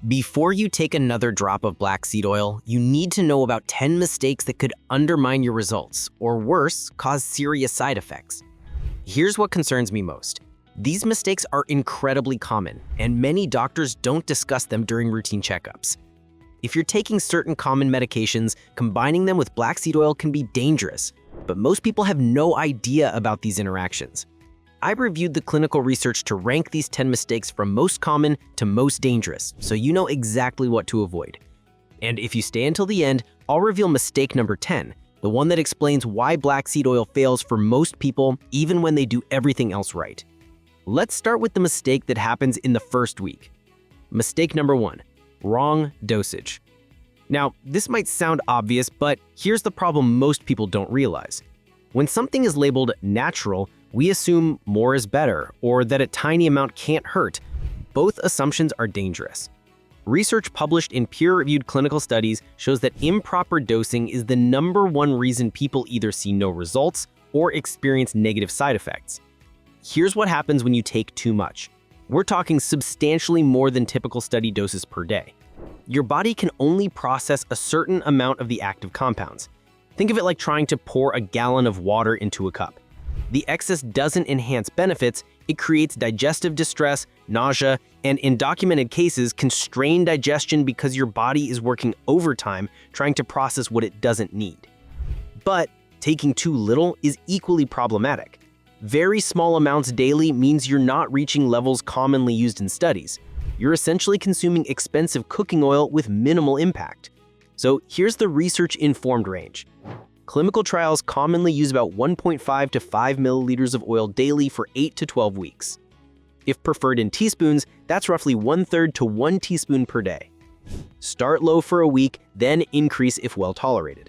Before you take another drop of black seed oil, you need to know about 10 mistakes that could undermine your results, or worse, cause serious side effects. Here's what concerns me most. These mistakes are incredibly common, and many doctors don't discuss them during routine checkups. If you're taking certain common medications, combining them with black seed oil can be dangerous, but most people have no idea about these interactions. I reviewed the clinical research to rank these 10 mistakes from most common to most dangerous, so you know exactly what to avoid. And if you stay until the end, I'll reveal mistake number 10, the one that explains why black seed oil fails for most people even when they do everything else right. Let's start with the mistake that happens in the first week. Mistake number 1, wrong dosage. Now, this might sound obvious, but here's the problem most people don't realize. When something is labeled natural, we assume more is better, or that a tiny amount can't hurt. Both assumptions are dangerous. Research published in peer-reviewed clinical studies shows that improper dosing is the #1 reason people either see no results or experience negative side effects. Here's what happens when you take too much. We're talking substantially more than typical study doses per day. Your body can only process a certain amount of the active compounds. Think of it like trying to pour a gallon of water into a cup. The excess doesn't enhance benefits, it creates digestive distress, nausea, and in documented cases, constrained digestion because your body is working overtime trying to process what it doesn't need. But taking too little is equally problematic. Very small amounts daily means you're not reaching levels commonly used in studies. You're essentially consuming expensive cooking oil with minimal impact. So here's the research-informed range. Clinical trials commonly use about 1.5 to 5 milliliters of oil daily for 8 to 12 weeks. If preferred in teaspoons, that's roughly 1/3 to 1 teaspoon per day. Start low for a week, then increase if well tolerated.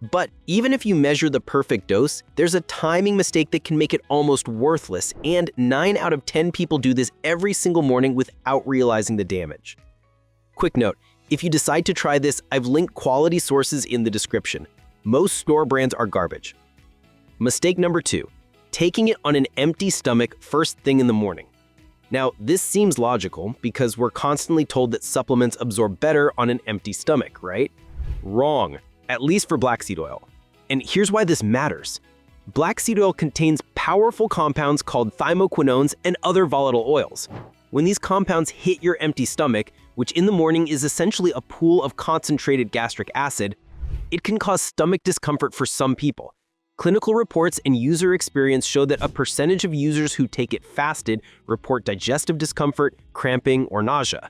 But even if you measure the perfect dose, there's a timing mistake that can make it almost worthless, and 9 out of 10 people do this every single morning without realizing the damage. Quick note, if you decide to try this, I've linked quality sources in the description. Most store brands are garbage. Mistake number 2, taking it on an empty stomach first thing in the morning. Now, this seems logical because we're constantly told that supplements absorb better on an empty stomach, right? Wrong, at least for black seed oil. And here's why this matters. Black seed oil contains powerful compounds called thymoquinones and other volatile oils. When these compounds hit your empty stomach, which in the morning is essentially a pool of concentrated gastric acid, it can cause stomach discomfort for some people. Clinical reports and user experience show that a percentage of users who take it fasted report digestive discomfort, cramping, or nausea.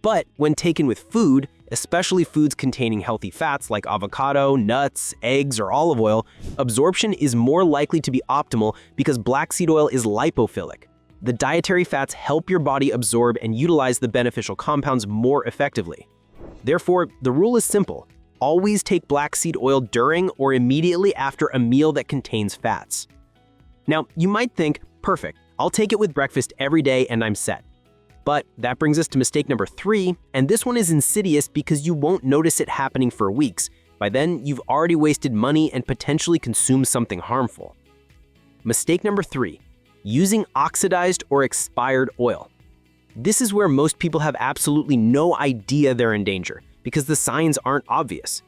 But when taken with food, especially foods containing healthy fats like avocado, nuts, eggs, or olive oil, absorption is more likely to be optimal because black seed oil is lipophilic. The dietary fats help your body absorb and utilize the beneficial compounds more effectively. Therefore, the rule is simple. Always take black seed oil during or immediately after a meal that contains fats. Now, you might think, perfect, I'll take it with breakfast every day and I'm set. But that brings us to mistake number 3, and this one is insidious because you won't notice it happening for weeks. By then, you've already wasted money and potentially consumed something harmful. Mistake number 3, using oxidized or expired oil. This is where most people have absolutely no idea they're in danger, because the signs aren't obvious.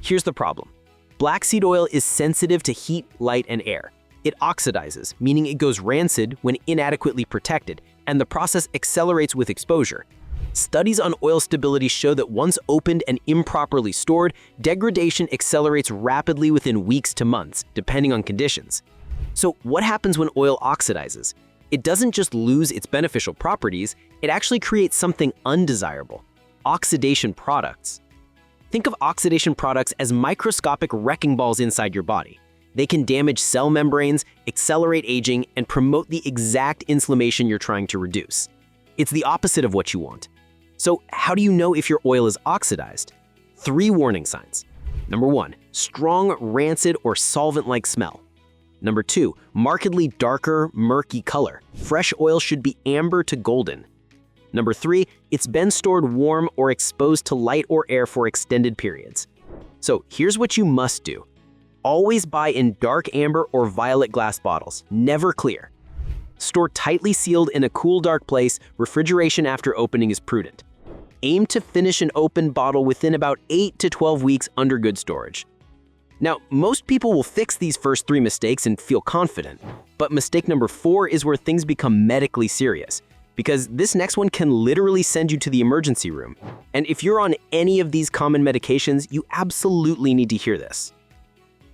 Here's the problem. Black seed oil is sensitive to heat, light, and air. It oxidizes, meaning it goes rancid when inadequately protected, and the process accelerates with exposure. Studies on oil stability show that once opened and improperly stored, degradation accelerates rapidly within weeks to months, depending on conditions. So what happens when oil oxidizes? It doesn't just lose its beneficial properties, it actually creates something undesirable. Oxidation products. Think of oxidation products as microscopic wrecking balls inside your body. They can damage cell membranes, accelerate aging, and promote the exact inflammation you're trying to reduce. It's the opposite of what you want. So how do you know if your oil is oxidized? 3 warning signs. Number 1, strong, rancid, or solvent-like smell. Number 2, markedly darker, murky color. Fresh oil should be amber to golden. Number 3, it's been stored warm or exposed to light or air for extended periods. So here's what you must do. Always buy in dark amber or violet glass bottles, never clear. Store tightly sealed in a cool, dark place. Refrigeration after opening is prudent. Aim to finish an open bottle within about 8 to 12 weeks under good storage. Now, most people will fix these first 3 mistakes and feel confident, but mistake number 4 is where things become medically serious, because this next one can literally send you to the emergency room. And if you're on any of these common medications, you absolutely need to hear this.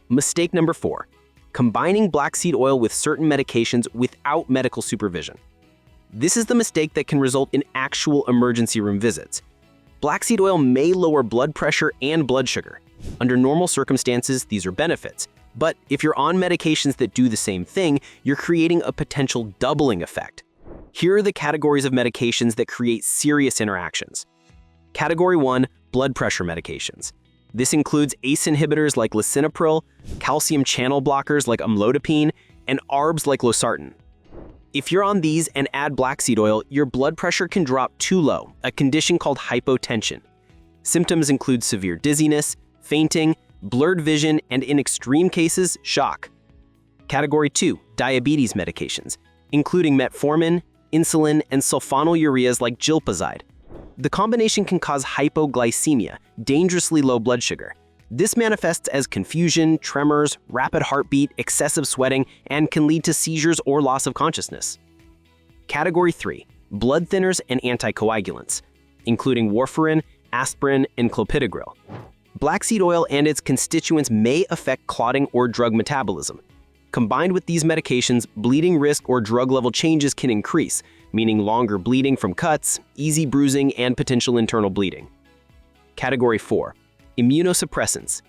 Mistake number 4, combining black seed oil with certain medications without medical supervision. This is the mistake that can result in actual emergency room visits. Black seed oil may lower blood pressure and blood sugar. Under normal circumstances, these are benefits. But if you're on medications that do the same thing, you're creating a potential doubling effect. Here are the categories of medications that create serious interactions. Category 1, blood pressure medications. This includes ACE inhibitors like lisinopril, calcium channel blockers like amlodipine, and ARBs like losartan. If you're on these and add black seed oil, your blood pressure can drop too low, a condition called hypotension. Symptoms include severe dizziness, fainting, blurred vision, and in extreme cases, shock. Category 2, diabetes medications, including metformin, insulin, and sulfonylureas like gilpazide. The combination can cause hypoglycemia, dangerously low blood sugar. This manifests as confusion, tremors, rapid heartbeat, excessive sweating, and can lead to seizures or loss of consciousness. Category 3, blood thinners and anticoagulants, including warfarin, aspirin, and clopidogrel. Black seed oil and its constituents may affect clotting or drug metabolism. Combined with these medications, bleeding risk or drug level changes can increase, meaning longer bleeding from cuts, easy bruising, and potential internal bleeding. Category 4, immunosuppressants.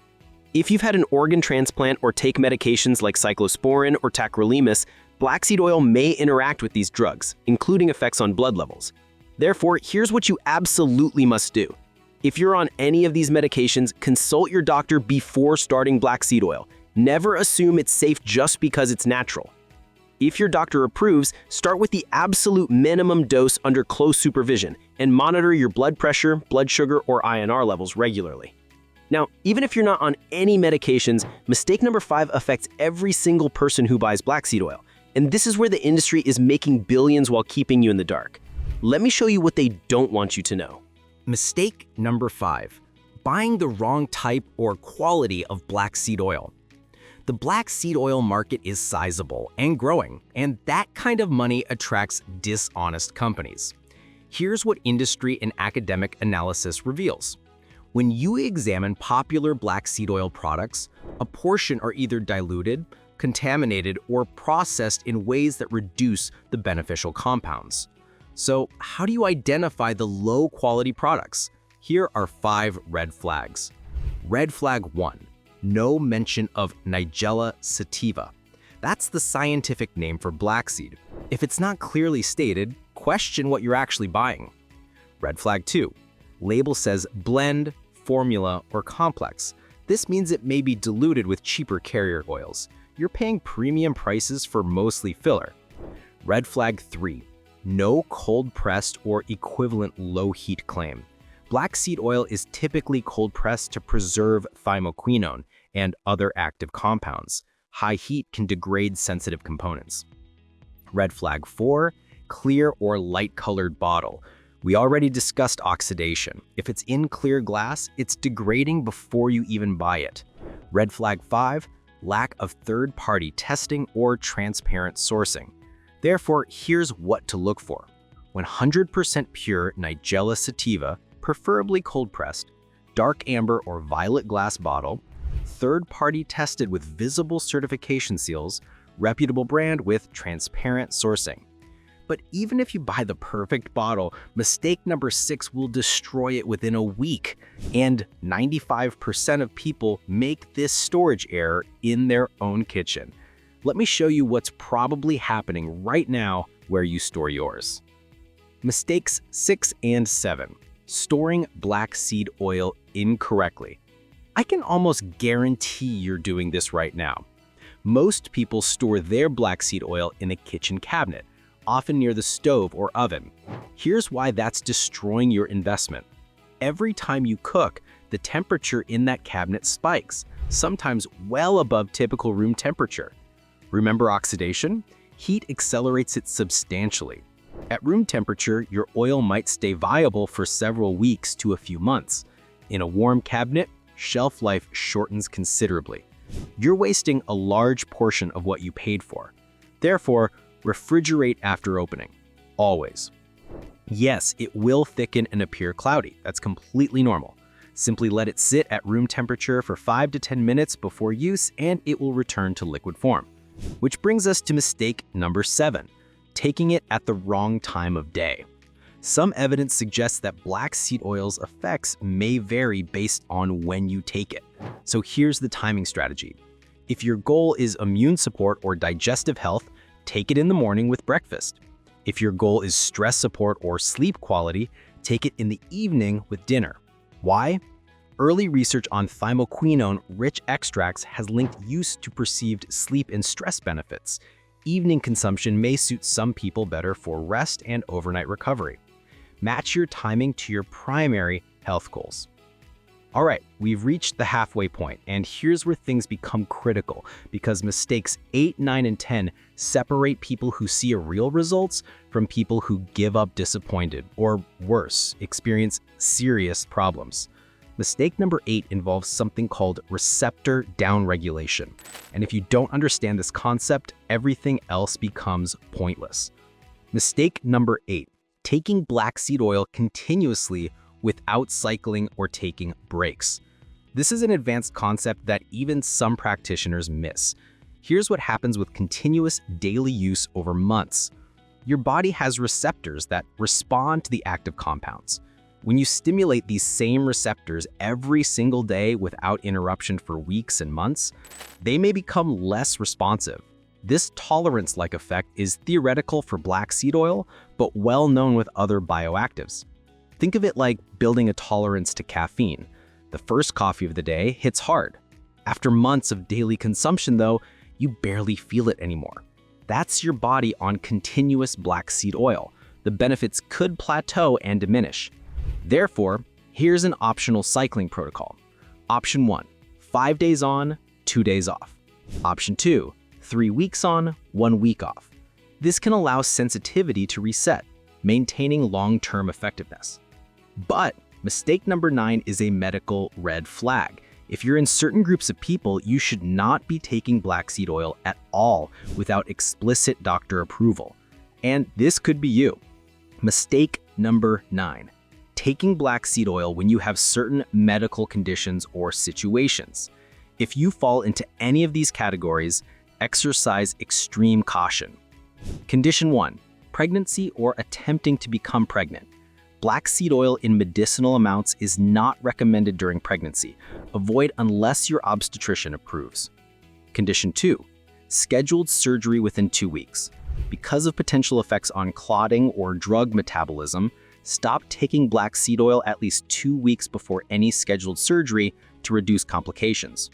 If you've had an organ transplant or take medications like cyclosporin or tacrolimus, black seed oil may interact with these drugs, including effects on blood levels. Therefore, here's what you absolutely must do. If you're on any of these medications, consult your doctor before starting black seed oil. Never assume it's safe just because it's natural. If your doctor approves, start with the absolute minimum dose under close supervision and monitor your blood pressure, blood sugar, or INR levels regularly. Now, even if you're not on any medications, mistake number 5 affects every single person who buys black seed oil, and this is where the industry is making billions while keeping you in the dark. Let me show you what they don't want you to know. Mistake number 5, buying the wrong type or quality of black seed oil. The black seed oil market is sizable and growing, and that kind of money attracts dishonest companies. Here's what industry and academic analysis reveals. When you examine popular black seed oil products, a portion are either diluted, contaminated, or processed in ways that reduce the beneficial compounds. So, how do you identify the low-quality products? Here are 5 red flags. Red flag 1. No mention of Nigella sativa. That's the scientific name for black seed. If it's not clearly stated, question what you're actually buying. Red flag 2. Label says blend, formula, or complex. This means it may be diluted with cheaper carrier oils. You're paying premium prices for mostly filler. Red flag 3. No cold-pressed or equivalent low-heat claim. Black seed oil is typically cold-pressed to preserve thymoquinone and other active compounds. High heat can degrade sensitive components. Red flag 4, clear or light-colored bottle. We already discussed oxidation. If it's in clear glass, it's degrading before you even buy it. Red flag 5, lack of third-party testing or transparent sourcing. Therefore, here's what to look for. 100% pure Nigella sativa, preferably cold-pressed, dark amber or violet glass bottle, third-party tested with visible certification seals, reputable brand with transparent sourcing. But even if you buy the perfect bottle, mistake number 6 will destroy it within a week. And 95% of people make this storage error in their own kitchen. Let me show you what's probably happening right now where you store yours. Mistakes 6 and 7. Storing black seed oil incorrectly. I can almost guarantee you're doing this right now. Most people store their black seed oil in a kitchen cabinet, often near the stove or oven. Here's why that's destroying your investment. Every time you cook, the temperature in that cabinet spikes, sometimes well above typical room temperature. Remember oxidation? Heat accelerates it substantially. At room temperature, your oil might stay viable for several weeks to a few months. In a warm cabinet, shelf life shortens considerably. You're wasting a large portion of what you paid for. Therefore, refrigerate after opening. Always. Yes, it will thicken and appear cloudy. That's completely normal. Simply let it sit at room temperature for 5 to 10 minutes before use and it will return to liquid form. Which brings us to mistake number 7, taking it at the wrong time of day. Some evidence suggests that black seed oil's effects may vary based on when you take it. So here's the timing strategy. If your goal is immune support or digestive health, take it in the morning with breakfast. If your goal is stress support or sleep quality, take it in the evening with dinner. Why? Early research on thymoquinone-rich extracts has linked use to perceived sleep and stress benefits. Evening consumption may suit some people better for rest and overnight recovery. Match your timing to your primary health goals. All right, we've reached the halfway point, and here's where things become critical because mistakes 8, 9, and 10 separate people who see real results from people who give up disappointed, or worse, experience serious problems. Mistake number 8 involves something called receptor downregulation. And if you don't understand this concept, everything else becomes pointless. Mistake number 8, taking black seed oil continuously without cycling or taking breaks. This is an advanced concept that even some practitioners miss. Here's what happens with continuous daily use over months. Your body has receptors that respond to the active compounds. When you stimulate these same receptors every single day without interruption for weeks and months, they may become less responsive. This tolerance-like effect is theoretical for black seed oil, but well known with other bioactives. Think of it like building a tolerance to caffeine. The first coffee of the day hits hard. After months of daily consumption, though, you barely feel it anymore. That's your body on continuous black seed oil. The benefits could plateau and diminish. Therefore, here's an optional cycling protocol. Option 1, 5 days on, 2 days off. Option 2, 3 weeks on, 1 week off. This can allow sensitivity to reset, maintaining long-term effectiveness. But mistake number 9 is a medical red flag. If you're in certain groups of people, you should not be taking black seed oil at all without explicit doctor approval. And this could be you. Mistake number 9, taking black seed oil when you have certain medical conditions or situations. If you fall into any of these categories, exercise extreme caution. Condition 1, pregnancy or attempting to become pregnant. Black seed oil in medicinal amounts is not recommended during pregnancy. Avoid unless your obstetrician approves. Condition 2, scheduled surgery within 2 weeks. Because of potential effects on clotting or drug metabolism, stop taking black seed oil at least 2 weeks before any scheduled surgery to reduce complications.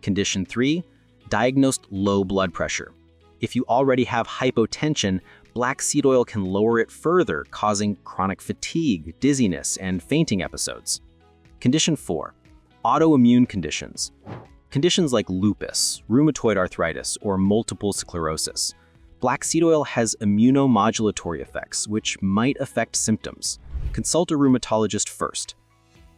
Condition 3, diagnosed low blood pressure. If you already have hypotension, black seed oil can lower it further, causing chronic fatigue, dizziness, and fainting episodes. Condition 4, autoimmune conditions. Conditions like lupus, rheumatoid arthritis, or multiple sclerosis. Black seed oil has immunomodulatory effects, which might affect symptoms. Consult a rheumatologist first.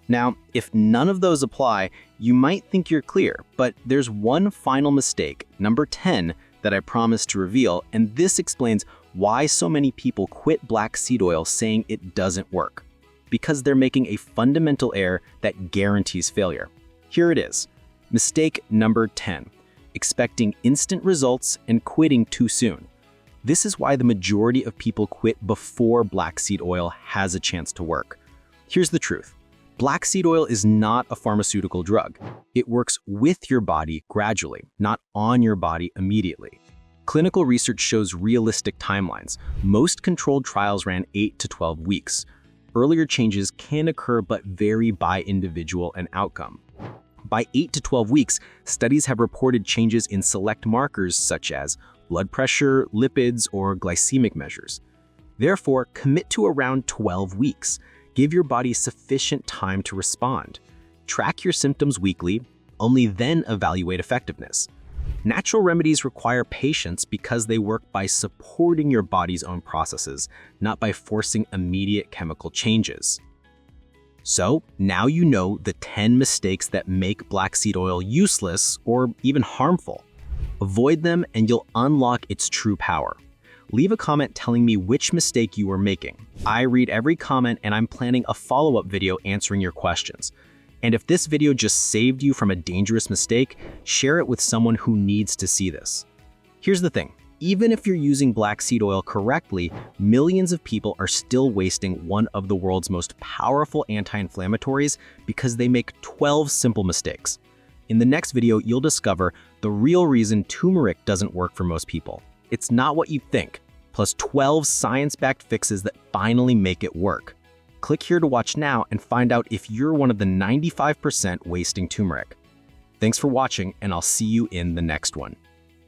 Now, if none of those apply, you might think you're clear, but there's one final mistake, number 10, that I promised to reveal, and this explains why so many people quit black seed oil saying it doesn't work. Because they're making a fundamental error that guarantees failure. Here it is. Mistake number 10, expecting instant results and quitting too soon. This is why the majority of people quit before black seed oil has a chance to work. Here's the truth. Black seed oil is not a pharmaceutical drug. It works with your body gradually, not on your body immediately. Clinical research shows realistic timelines. Most controlled trials ran 8 to 12 weeks. Earlier changes can occur but vary by individual and outcome. By 8 to 12 weeks, studies have reported changes in select markers such as blood pressure, lipids, or glycemic measures. Therefore, commit to around 12 weeks. Give your body sufficient time to respond. Track your symptoms weekly, only then evaluate effectiveness. Natural remedies require patience because they work by supporting your body's own processes, not by forcing immediate chemical changes. So, now you know the 10 mistakes that make black seed oil useless or even harmful. Avoid them and you'll unlock its true power. Leave a comment telling me which mistake you are making. I read every comment and I'm planning a follow-up video answering your questions. And if this video just saved you from a dangerous mistake, share it with someone who needs to see this. Here's the thing, even if you're using black seed oil correctly, millions of people are still wasting one of the world's most powerful anti-inflammatories because they make 12 simple mistakes. In the next video, you'll discover the real reason turmeric doesn't work for most people. It's not what you think, plus 12 science-backed fixes that finally make it work. Click here to watch now and find out if you're one of the 95% wasting turmeric. Thanks for watching, and I'll see you in the next one.